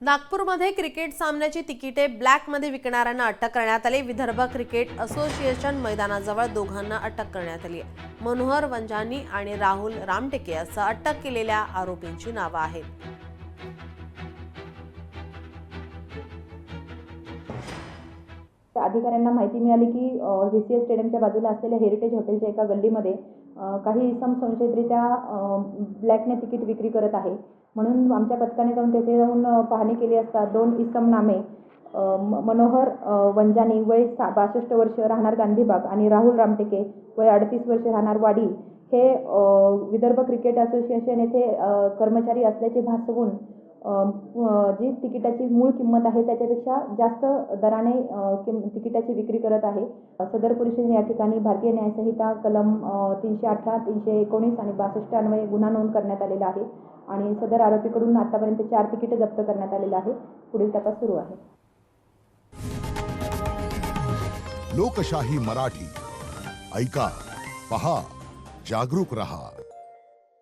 नागपूरमध्ये क्रिकेट सामन्याची तिकिटे ब्लॅकमध्ये विकणाऱ्यांना अटक करण्यात आली। विदर्भ क्रिकेट असोसिएशन मैदानाजवळ दोघांना अटक करण्यात आली आहे। मनोहर वंजानी आणि राहुल रामटेके असं अटक केलेल्या आरोपींची नावं आहेत। अधिकाऱ्यांना माहिती मिळाली की व्हीसीएस स्टेडियमच्या बाजूला असलेल्या हेरिटेज हॉटेलच्या एका गल्लीमध्ये काही इसम संशयितरित्या ब्लॅकने तिकीट विक्री करत आहे। म्हणून आमच्या पथकाने जाऊन तेथे जाऊन पाहणी केली असता दोन इसम नामे मनोहर वंजानी वय 62 वर्ष राहणार गांधीबाग आणि राहुल रामटेके वय 38 वर्ष राहणार वाडी हे विदर्भ क्रिकेट असोसिएशन येथे कर्मचारी असल्याचे भासवून जी तिकिटाची मूळ किंमत आहे त्याच्यापेक्षा जास्त दराने तिकिटाची विक्री करत आहे। सदर पोलिसांनी या ठिकाणी भारतीय न्याय संहिता कलम 318, 319 आणि 62 अन्वये गुन्हा नोंद करण्यात आलेला आहे आणि सदर आरोपीकडून आतापर्यंत 4 तिकीटे जप्त करण्यात आलेला आहे। पुढील तपास सुरू आहे। लोकशाही मराठी ऐका, पहा, जागरूक रहा।